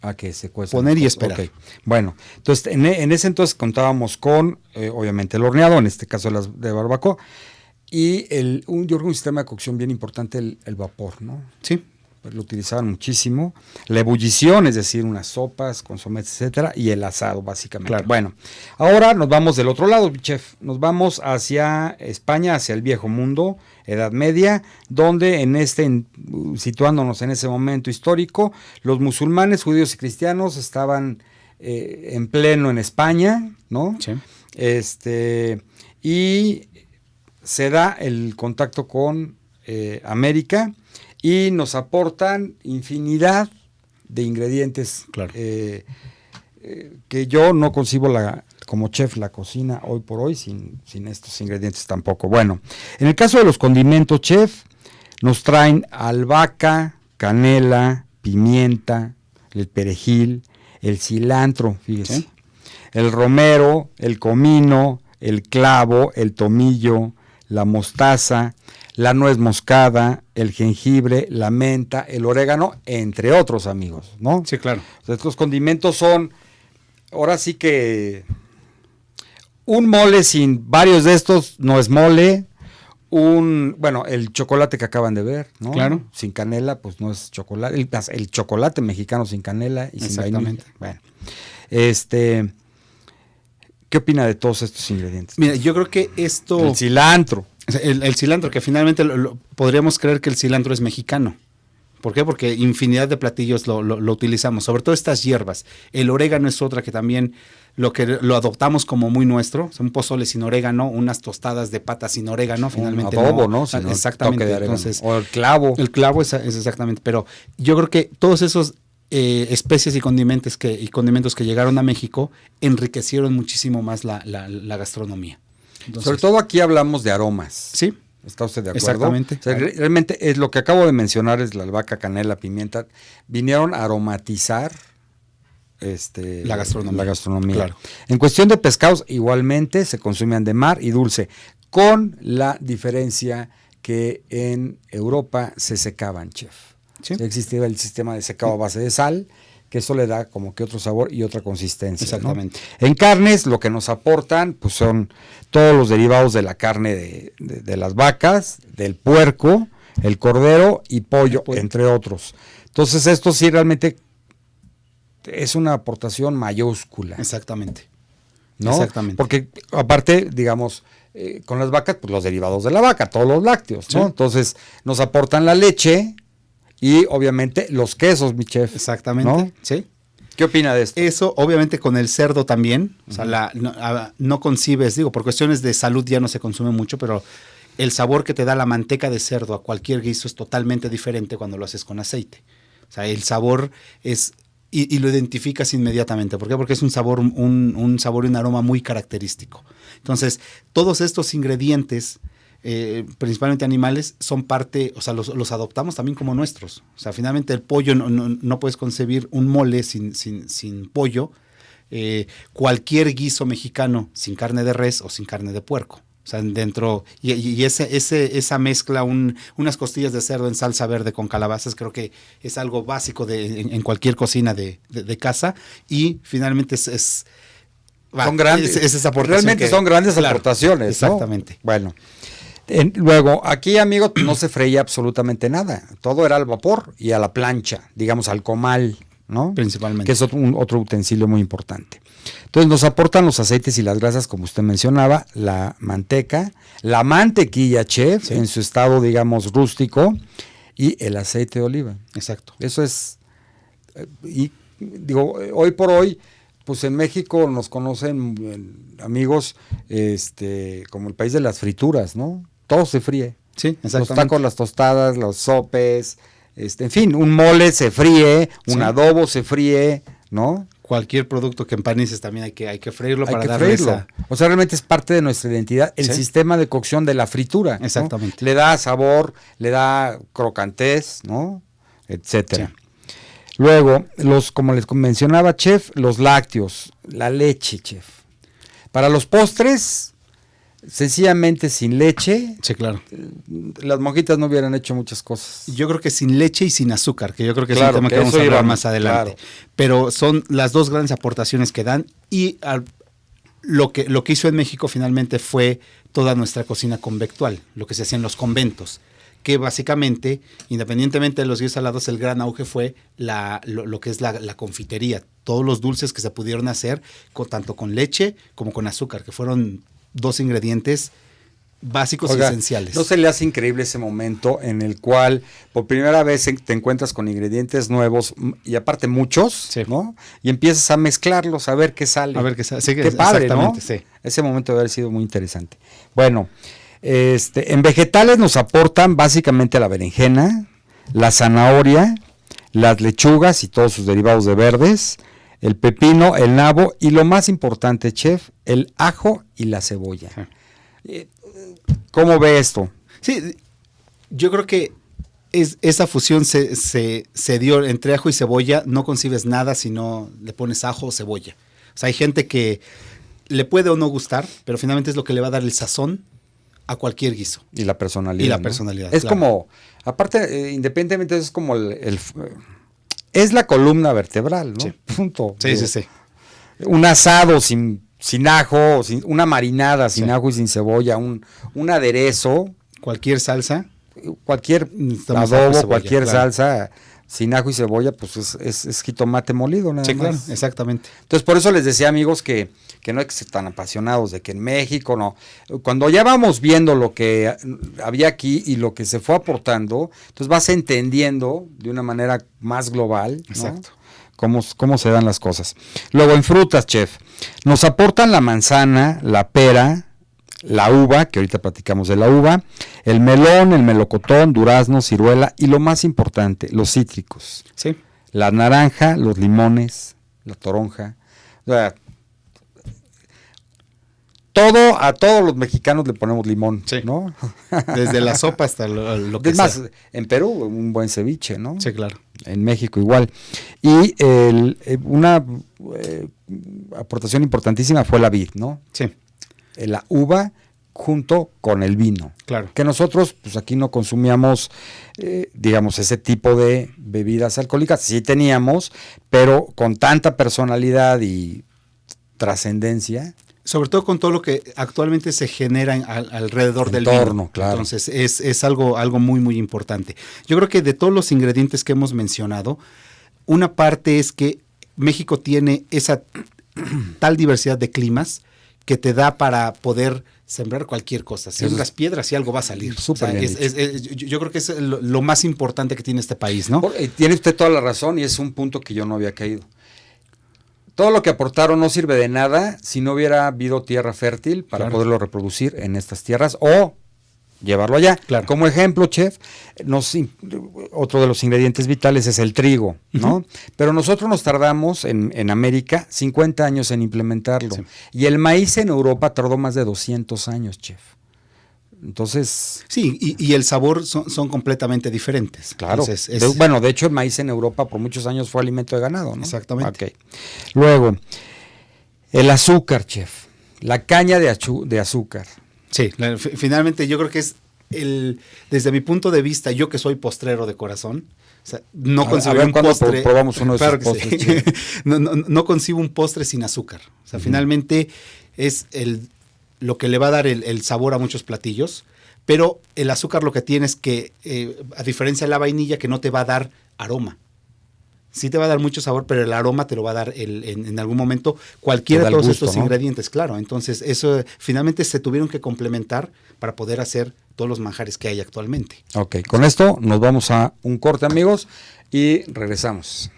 a que se cueza. Poner y esperar. Okay. Bueno, entonces en ese entonces contábamos con, obviamente, el horneado, en este caso de barbacoa, y yo creo un sistema de cocción bien importante, el vapor, ¿no? Sí. Lo utilizaban muchísimo, la ebullición, es decir, unas sopas, consomés, etcétera, y el asado, básicamente. Claro. Bueno, ahora nos vamos del otro lado, chef, nos vamos hacia España, hacia el Viejo Mundo, Edad Media, donde situándonos en ese momento histórico, los musulmanes, judíos y cristianos estaban en pleno en España, ¿no? Sí. Y se da el contacto con América, y nos aportan infinidad de ingredientes, claro, que yo no concibo como chef la cocina hoy por hoy sin estos ingredientes tampoco. Bueno, en el caso de los condimentos, chef, nos traen albahaca, canela, pimienta, el perejil, el cilantro, fíjese, ¿sí? El romero, el comino, el clavo, el tomillo, la mostaza, la nuez moscada, el jengibre, la menta, el orégano, entre otros, amigos, ¿no? Sí, claro. O sea, estos condimentos son, ahora sí que, un mole sin varios de estos no es mole. El chocolate que acaban de ver, ¿no? Claro. Sin canela, pues no es chocolate. El chocolate mexicano sin canela y sin vainilla. Bueno, ¿qué opina de todos estos ingredientes? Mira, yo creo que esto... El cilantro. El cilantro, que finalmente podríamos creer que el cilantro es mexicano. ¿Por qué? Porque infinidad de platillos lo utilizamos, sobre todo estas hierbas. El orégano es otra que también lo adoptamos como muy nuestro. Un pozole sin orégano, unas tostadas de pata sin orégano, finalmente. Un adobo, ¿no? Exactamente. Entonces, o el clavo. El clavo es exactamente. Pero yo creo que todos esos especies y condimentos que llegaron a México enriquecieron muchísimo más la gastronomía. Entonces, sobre todo aquí hablamos de aromas. Sí. ¿Está usted de acuerdo? Exactamente. O sea, realmente es lo que acabo de mencionar, es la albahaca, canela, pimienta. Vinieron a aromatizar la gastronomía. Claro. En cuestión de pescados, igualmente se consumían de mar y dulce, con la diferencia que en Europa se secaban, chef. ¿Sí? Existía el sistema de secado a base de sal, que eso le da como que otro sabor y otra consistencia. Exactamente. ¿No? En carnes, lo que nos aportan pues son todos los derivados de la carne de las vacas, del puerco, el cordero y pollo, entre otros. Entonces esto sí realmente es una aportación mayúscula. Exactamente. ¿No? Exactamente. Porque aparte, digamos, con las vacas, pues los derivados de la vaca, todos los lácteos, ¿no? Sí. Entonces nos aportan la leche y obviamente los quesos, mi chef. Exactamente. ¿No? Sí. ¿Qué opina de esto? Eso, obviamente, con el cerdo también. O sea, no concibes, por cuestiones de salud ya no se consume mucho, pero el sabor que te da la manteca de cerdo a cualquier guiso es totalmente diferente cuando lo haces con aceite. O sea, el sabor es... Y lo identificas inmediatamente. ¿Por qué? Porque es un sabor, un sabor y un aroma muy característico. Entonces, todos estos ingredientes, principalmente animales, son parte, o sea, los adoptamos también como nuestros. O sea, finalmente el pollo, no puedes concebir un mole sin pollo. Cualquier guiso mexicano sin carne de res o sin carne de puerco. O sea, dentro, y esa mezcla, unas costillas de cerdo en salsa verde con calabazas, creo que es algo básico en cualquier cocina de casa. Y finalmente son grandes. Es esa aportación. Realmente son grandes aportaciones. Exactamente. ¿No? Bueno. Luego, aquí, amigos, no se freía absolutamente nada. Todo era al vapor y a la plancha, digamos, al comal. ¿no? Principalmente. Que es otro utensilio muy importante. Entonces nos aportan los aceites y las grasas, como usted mencionaba, la manteca, la mantequilla, chef, en su estado, digamos, rústico, y el aceite de oliva. Exacto. Eso es, y digo, hoy por hoy, pues en México nos conocen amigos, como el país de las frituras, ¿no? Todo se fríe. Sí, exactamente. Los tacos, las tostadas, los sopes, en fin, un mole se fríe, un adobo se fríe, ¿no? Cualquier producto que empanices también hay que freírlo para que darle freírlo. esa... O sea, realmente es parte de nuestra identidad, el sistema de cocción de la fritura, ¿no? Exactamente. Le da sabor, le da crocantez, ¿no? Etcétera. Sí. Luego, como les mencionaba, chef, los lácteos, la leche, chef. Para los postres, sencillamente sin leche, Sí, claro. las monjitas no hubieran hecho muchas cosas. Yo creo que sin leche y sin azúcar, que yo creo que Claro, es un tema que que vamos eso a hablar iba, más adelante. claro. Pero son las dos grandes aportaciones que dan y lo que hizo en México finalmente fue toda nuestra cocina conventual, lo que se hacía en los conventos, que básicamente, independientemente de los guisos salados, el gran auge fue lo que es la confitería, todos los dulces que se pudieron hacer tanto con leche como con azúcar, que fueron dos ingredientes básicos y esenciales. ¿No se le hace increíble ese momento en el cual por primera vez te encuentras con ingredientes nuevos y aparte muchos, ¿no? Y empiezas a mezclarlos, a ver qué sale. A ver qué sale. Sí, qué padre, exactamente, ¿no? sí. Ese momento debe haber sido muy interesante. Bueno, en vegetales nos aportan básicamente la berenjena, la zanahoria, las lechugas y todos sus derivados de verdes, el pepino, el nabo y lo más importante, chef, el ajo y la cebolla. Sí. ¿Cómo ve esto? Sí, yo creo que esa fusión se dio entre ajo y cebolla. No concibes nada si no le pones ajo o cebolla. O sea, hay gente que le puede o no gustar, pero finalmente es lo que le va a dar el sazón a cualquier guiso. Y la personalidad. Y la ¿no? personalidad. Es claro. Como, aparte, independientemente, es como es la columna vertebral, ¿no? Sí. Punto. Sí, sí, sí. Un asado sin ajo, una marinada sin ajo y sin cebolla, un aderezo. Cualquier salsa. Cualquier Necesitamos adobo, ajo y cebolla, cualquier claro. salsa sin ajo y cebolla, pues es jitomate molido, nada Sí, más. claro, exactamente. Entonces, por eso les decía, amigos, que no hay que ser tan apasionados de que en México no. Cuando ya vamos viendo lo que había aquí y lo que se fue aportando, entonces vas entendiendo de una manera más global, ¿no? Exacto. Cómo se dan las cosas. Luego, en frutas, chef, nos aportan la manzana, la pera, la uva, que ahorita platicamos de la uva, el melón, el melocotón, durazno, ciruela y lo más importante, los cítricos. Sí. La naranja, los limones, la toronja. O sea, a todos los mexicanos le ponemos limón, Sí. ¿no? Desde la sopa hasta lo que Es más, sea. en Perú un buen ceviche, ¿no? Sí, claro. En México igual. Y una aportación importantísima fue la vid, ¿no? Sí, La uva junto con el vino. claro. Que nosotros, pues aquí no consumíamos, digamos, ese tipo de bebidas alcohólicas. Sí teníamos, pero con tanta personalidad y trascendencia. Sobre todo con todo lo que actualmente se genera alrededor del vino. Claro. Entonces es algo muy, muy importante. Yo creo que de todos los ingredientes que hemos mencionado, una parte es que México tiene esa tal diversidad de climas que te da para poder sembrar cualquier cosa. Siembras piedras y algo va a salir. Súper bien yo creo que es lo más importante que tiene este país, ¿no? Tiene usted toda la razón y es un punto que yo no había caído. Todo lo que aportaron no sirve de nada si no hubiera habido tierra fértil para poderlo reproducir en estas tierras o llevarlo allá. Claro. Como ejemplo, chef, otro de los ingredientes vitales es el trigo, ¿no? Pero nosotros nos tardamos en América 50 años en implementarlo. Sí. Y el maíz en Europa tardó más de 200 años, chef. Entonces... Sí, y el sabor son completamente diferentes. Claro. Entonces, Bueno, de hecho el maíz en Europa por muchos años fue alimento de ganado, ¿no? Exactamente. Okay. Luego, el azúcar, chef. La caña de azúcar. Sí, finalmente yo creo que es desde mi punto de vista, yo que soy postrero de corazón, o sea, no concibo un postre. Probamos uno de claro esos que postres. sí. no concibo un postre sin azúcar. O sea, finalmente es lo que le va a dar el sabor a muchos platillos, pero el azúcar lo que tiene es que, a diferencia de la vainilla, que no te va a dar aroma, Sí te va a dar mucho sabor, pero el aroma te lo va a dar en algún momento cualquiera de todos estos ingredientes, claro. Entonces, eso finalmente se tuvieron que complementar para poder hacer todos los manjares que hay actualmente. Ok, con esto nos vamos a un corte, amigos, y regresamos.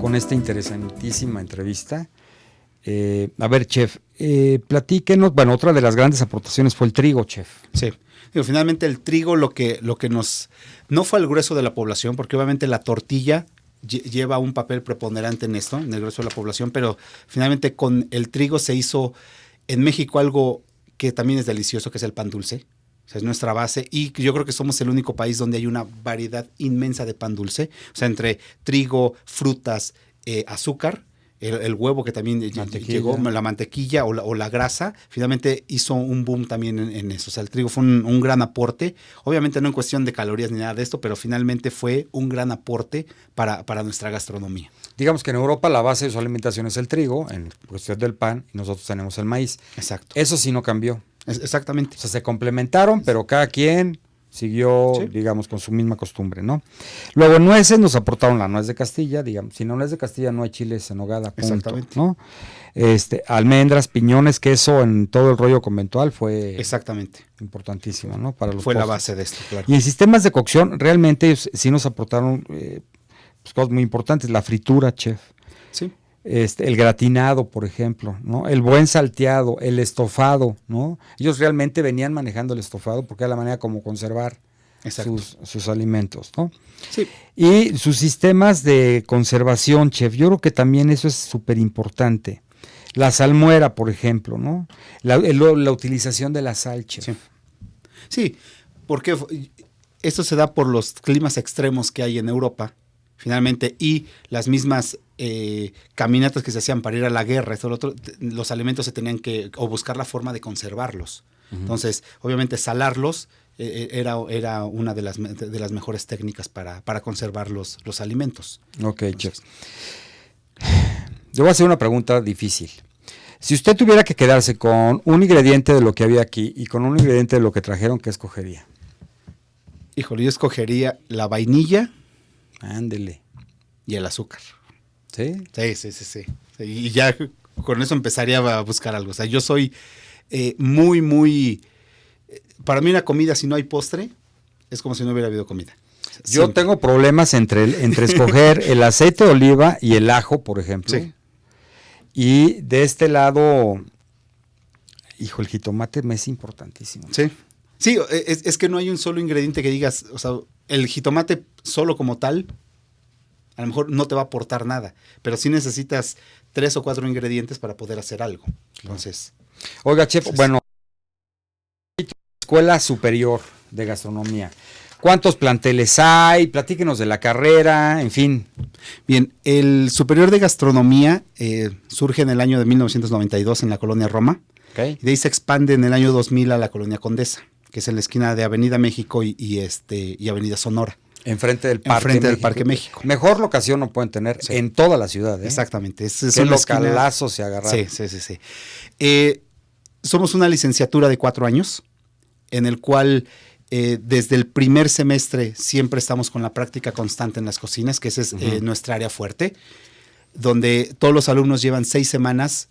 Con esta interesantísima entrevista. A ver, chef, platíquenos, bueno, otra de las grandes aportaciones fue el trigo, chef. Sí, digo, finalmente el trigo lo que nos, no fue al grueso de la población, porque obviamente la tortilla lleva un papel preponderante en esto, en el grueso de la población, pero finalmente con el trigo se hizo en México algo que también es delicioso, que es el pan dulce. O sea, es nuestra base y yo creo que somos el único país donde hay una variedad inmensa de pan dulce. O sea, entre trigo, frutas, azúcar, el huevo que también llegó, la mantequilla o la grasa, finalmente hizo un boom también en eso. O sea, el trigo fue un gran aporte. Obviamente no en cuestión de calorías ni nada de esto, pero finalmente fue un gran aporte para nuestra gastronomía. Digamos que en Europa la base de su alimentación es el trigo, en cuestión del pan, y nosotros tenemos el maíz. Exacto. Eso sí no cambió. Exactamente. O sea, se complementaron, pero cada quien siguió, sí, digamos, con su misma costumbre, ¿no? Luego, nueces nos aportaron la nuez de Castilla, digamos. Si no nuez de Castilla, no hay chiles en nogada, punto. Exactamente. ¿No? Almendras, piñones, queso en todo el rollo conventual fue exactamente importantísimo, ¿no? Para los fue postres. la base de esto, claro. Y en sistemas de cocción, realmente sí nos aportaron pues, cosas muy importantes. La fritura, chef. Sí. El gratinado, por ejemplo, ¿no? El buen salteado, el estofado, ¿no? Ellos realmente venían manejando el estofado porque era la manera como conservar sus alimentos, ¿no? Sí. Y sus sistemas de conservación, chef, yo creo que también eso es súper importante. La salmuera, por ejemplo, ¿no? La utilización de la sal, chef. Sí. Sí, porque esto se da por los climas extremos que hay en Europa, finalmente, y las mismas caminatas que se hacían para ir a la guerra, esto, lo otro, los alimentos se tenían que, o buscar la forma de conservarlos. Uh-huh. Entonces, obviamente, salarlos era una de las mejores técnicas para conservar los alimentos. Ok, chef. Yo voy a hacer una pregunta difícil. Si usted tuviera que quedarse con un ingrediente de lo que había aquí y con un ingrediente de lo que trajeron, ¿qué escogería? Híjole, yo escogería la vainilla. Ándele. Y el azúcar. ¿Sí? Sí. Y ya con eso empezaría a buscar algo. O sea, yo soy muy... Para mí una comida, si no hay postre, es como si no hubiera habido comida. Yo siempre tengo problemas entre escoger el aceite de oliva y el ajo, por ejemplo. Sí. Y de este lado, hijo, el jitomate me es importantísimo. Sí. Sí, es que no hay un solo ingrediente que digas, o sea, el jitomate solo como tal, a lo mejor no te va a aportar nada, pero sí necesitas 3 o 4 ingredientes para poder hacer algo. Entonces. Oiga, chef, bueno, Escuela Superior de Gastronomía. ¿Cuántos planteles hay? Platíquenos de la carrera, en fin. Bien, el Superior de Gastronomía surge en el año de 1992 en la Colonia Roma. Okay. Y de ahí se expande en el año 2000 a la Colonia Condesa, que es en la esquina de Avenida México y Avenida Sonora. Enfrente del Parque Enfrente México. del Parque México. Mejor locación no pueden tener en toda la ciudad. Exactamente. Qué localazo se agarraron. Sí. somos una licenciatura de 4 años, en el cual desde el primer semestre siempre estamos con la práctica constante en las cocinas, que esa es nuestra área fuerte, donde todos los alumnos llevan 6 semanas,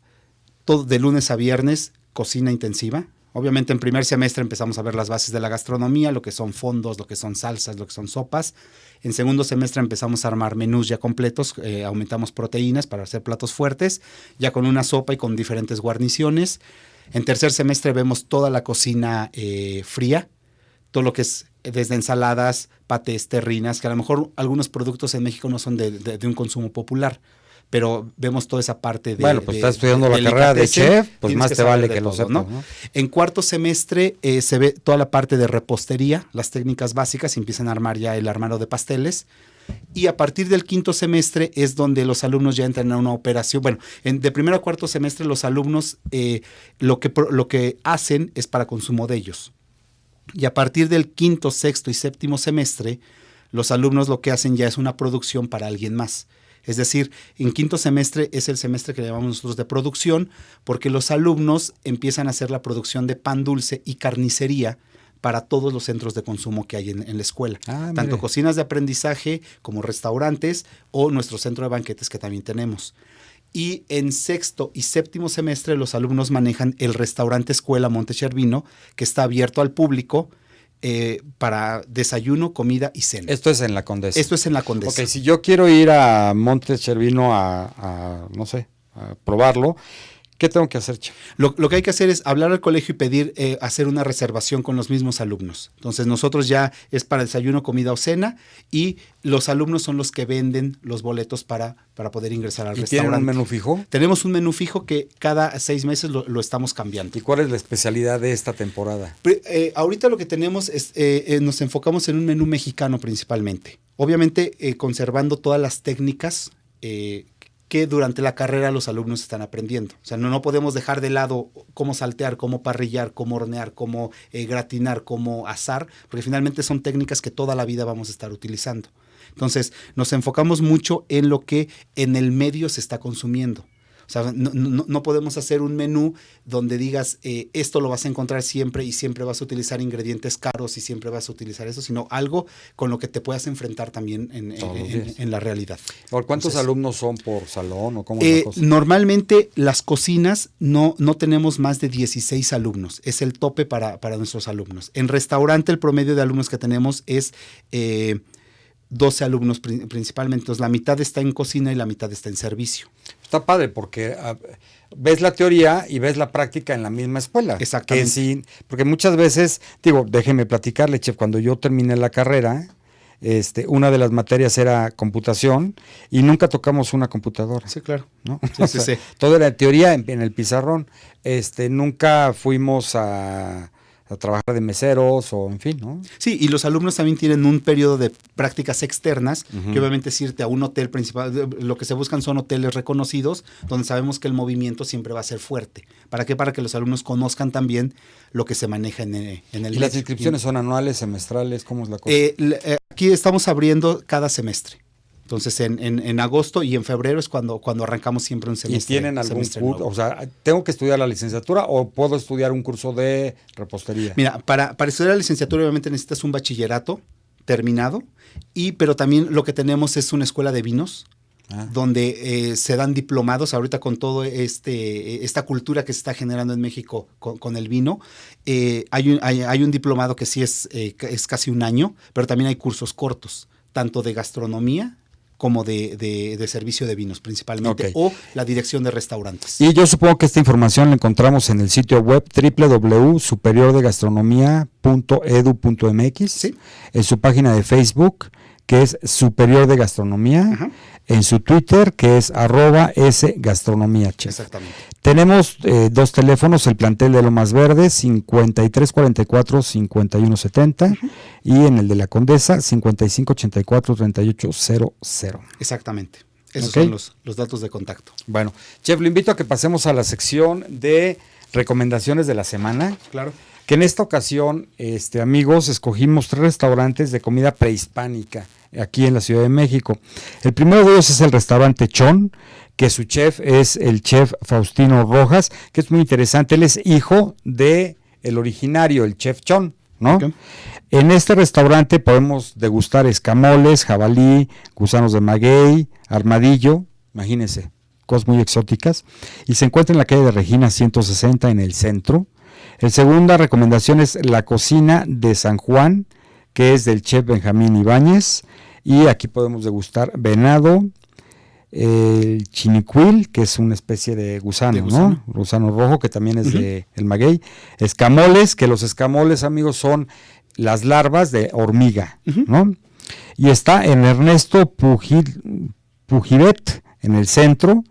todo de lunes a viernes, cocina intensiva. Obviamente en primer semestre empezamos a ver las bases de la gastronomía, lo que son fondos, lo que son salsas, lo que son sopas. En segundo semestre empezamos a armar menús ya completos, aumentamos proteínas para hacer platos fuertes, ya con una sopa y con diferentes guarniciones. En tercer semestre vemos toda la cocina fría, todo lo que es desde ensaladas, patés, terrinas, que a lo mejor algunos productos en México no son de un consumo popular, pero vemos toda esa parte de... Bueno, pues estás estudiando la carrera de chef, pues más te vale que lo sepas, ¿no? En cuarto semestre se ve toda la parte de repostería, las técnicas básicas, y empiezan a armar ya el armado de pasteles. Y a partir del quinto semestre es donde los alumnos ya entran a una operación. Bueno, de primero a cuarto semestre los alumnos lo que hacen es para consumo de ellos. Y a partir del quinto, sexto y séptimo semestre, los alumnos lo que hacen ya es una producción para alguien más. Es decir, en quinto semestre es el semestre que llamamos nosotros de producción, porque los alumnos empiezan a hacer la producción de pan dulce y carnicería para todos los centros de consumo que hay en la escuela. Tanto cocinas de aprendizaje como restaurantes o nuestro centro de banquetes que también tenemos. Y en sexto y séptimo semestre los alumnos manejan el restaurante Escuela Monte Chervino, que está abierto al público para desayuno, comida y cena. Esto es en la Condesa. Esto es en la Condesa. Ok, si yo quiero ir a Monte Chervino no sé, a probarlo, ¿qué tengo que hacer, chef? Lo que hay que hacer es hablar al colegio y pedir hacer una reservación con los mismos alumnos. Entonces nosotros ya es para desayuno, comida o cena, y los alumnos son los que venden los boletos para poder ingresar al restaurante. ¿Y tienen un menú fijo? Tenemos un menú fijo que cada 6 meses lo estamos cambiando. ¿Y cuál es la especialidad de esta temporada? Ahorita lo que tenemos es, nos enfocamos en un menú mexicano principalmente. Obviamente conservando todas las técnicas que durante la carrera los alumnos están aprendiendo. O sea, no podemos dejar de lado cómo saltear, cómo parrillar, cómo hornear, cómo gratinar, cómo asar, porque finalmente son técnicas que toda la vida vamos a estar utilizando. Entonces, nos enfocamos mucho en lo que en el medio se está consumiendo. O sea, no podemos hacer un menú donde digas, esto lo vas a encontrar siempre y siempre vas a utilizar ingredientes caros y siempre vas a utilizar eso, sino algo con lo que te puedas enfrentar también en la realidad. ¿Cuántos alumnos son por salón o cómo es la cosa? Normalmente las cocinas no tenemos más de 16 alumnos, es el tope para nuestros alumnos. En restaurante el promedio de alumnos que tenemos es 12 alumnos principalmente, entonces la mitad está en cocina y la mitad está en servicio. Está padre porque ves la teoría y ves la práctica en la misma escuela. Exactamente. Porque muchas veces, déjeme platicarle, chef, cuando yo terminé la carrera, una de las materias era computación y nunca tocamos una computadora. Sí, claro. ¿No? Sí. Todo era teoría en el pizarrón. Nunca fuimos a trabajar de meseros o en fin, ¿no? Sí, y los alumnos también tienen un periodo de prácticas externas, que obviamente es irte a un hotel principal. Lo que se buscan son hoteles reconocidos, donde sabemos que el movimiento siempre va a ser fuerte. ¿Para qué? Para que los alumnos conozcan también lo que se maneja en el medio. ¿Y las inscripciones son anuales, semestrales? ¿Cómo es la cosa? Aquí estamos abriendo cada semestre. Entonces, en agosto y en febrero es cuando arrancamos siempre un semestre. ¿Y tienen algún curso? O sea, ¿tengo que estudiar la licenciatura o puedo estudiar un curso de repostería? Mira, para estudiar la licenciatura obviamente necesitas un bachillerato terminado, pero también lo que tenemos es una escuela de vinos, donde se dan diplomados ahorita con todo esta cultura que se está generando en México con el vino. Hay un diplomado que sí es casi un año, pero también hay cursos cortos, tanto de gastronomía como de servicio de vinos principalmente, o la dirección de restaurantes. Y yo supongo que esta información la encontramos en el sitio web www.superiordegastronomia.edu.mx, ¿sí? En su página de Facebook, que es Superior de Gastronomía, en su Twitter, que es @sgastronomía. Exactamente. Tenemos 2 teléfonos, el plantel de Lomas Verdes, 5344-5170, y en el de la Condesa, 5584-3800. Exactamente. Esos son los datos de contacto. Bueno, chef, lo invito a que pasemos a la sección de recomendaciones de la semana. Claro. Que en esta ocasión, amigos, escogimos 3 restaurantes de comida prehispánica aquí en la Ciudad de México. El primero de ellos es el restaurante Chón, que su chef es el chef Faustino Rojas, que es muy interesante. Él es hijo de el originario, el chef Chon, ¿no? Okay. En este restaurante podemos degustar escamoles, jabalí, gusanos de maguey, armadillo, imagínense, cosas muy exóticas, y se encuentra en la calle de Regina 160 en el centro. La segunda recomendación es la cocina de San Juan, que es del chef Benjamín Ibáñez, y aquí podemos degustar venado, el chinicuil, que es una especie de gusano, ¿no? Gusano rojo, que también es de el maguey, escamoles, que los escamoles, amigos, son las larvas de hormiga, ¿no? Y está en Ernesto Pujibet, en el centro.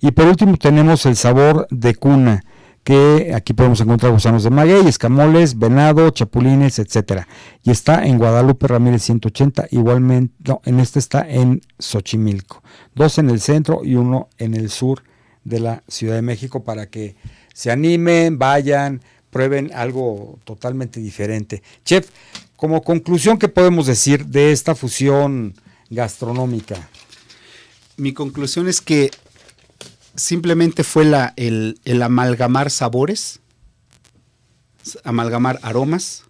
Y por último tenemos el sabor de cuna, que aquí podemos encontrar gusanos de maguey, escamoles, venado, chapulines, etcétera. Y está en Guadalupe Ramírez 180, igualmente, no, en este está en Xochimilco. 2 en el centro y 1 en el sur de la Ciudad de México, para que se animen, vayan, prueben algo totalmente diferente. Chef, como conclusión, ¿qué podemos decir de esta fusión gastronómica? Mi conclusión es que simplemente fue el amalgamar sabores, amalgamar aromas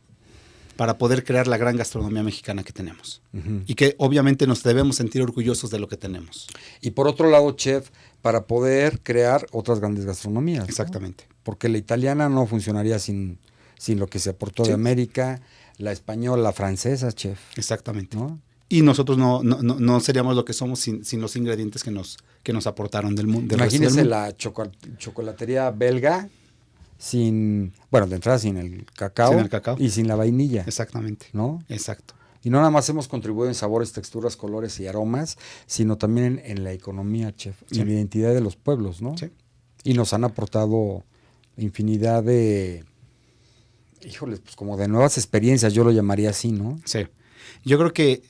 para poder crear la gran gastronomía mexicana que tenemos. Y que obviamente nos debemos sentir orgullosos de lo que tenemos. Y por otro lado, chef, para poder crear otras grandes gastronomías. Exactamente. ¿No? Porque la italiana no funcionaría sin lo que se aportó de América, la española, la francesa, chef. Exactamente. ¿No? Y nosotros no seríamos lo que somos sin los ingredientes que nos aportaron del mundo. Imagínense la chocolatería belga de entrada sin el cacao. Sin el cacao. Y sin la vainilla. Exactamente. ¿No? Exacto. Y no nada más hemos contribuido en sabores, texturas, colores y aromas, sino también en la economía, chef, y en la identidad de los pueblos, ¿no? Sí. Y nos han aportado infinidad de, pues como de nuevas experiencias, yo lo llamaría así, ¿no? Sí. Yo creo que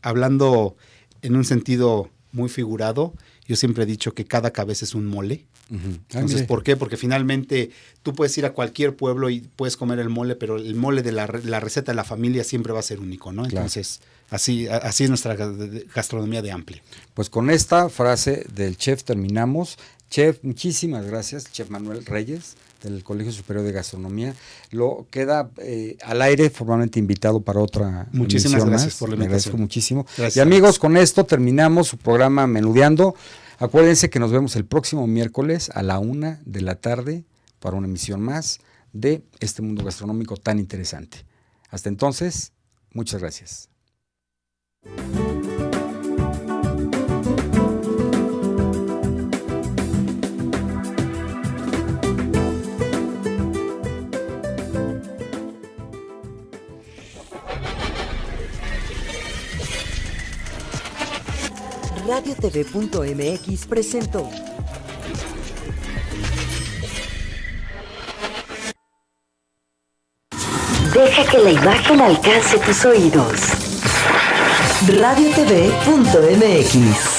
hablando en un sentido muy figurado, yo siempre he dicho que cada cabeza es un mole. Entonces, ¿por qué? Porque finalmente tú puedes ir a cualquier pueblo y puedes comer el mole, pero el mole de la receta de la familia siempre va a ser único, ¿no? Entonces, así es nuestra gastronomía de amplia. Pues con esta frase del chef terminamos. Chef, muchísimas gracias, Chef Manuel Reyes, del Colegio Superior de Gastronomía. Lo queda al aire, formalmente invitado para otra. Muchísimas gracias más. por la invitación. invitación. Agradezco muchísimo. Gracias. Y amigos, con esto terminamos su programa Menudeando. Acuérdense que nos vemos el próximo miércoles a la 1 de la tarde para una emisión más de este mundo gastronómico tan interesante. Hasta entonces, muchas gracias. RadioTV.mx presentó Deja que la imagen alcance tus oídos. RadioTV.mx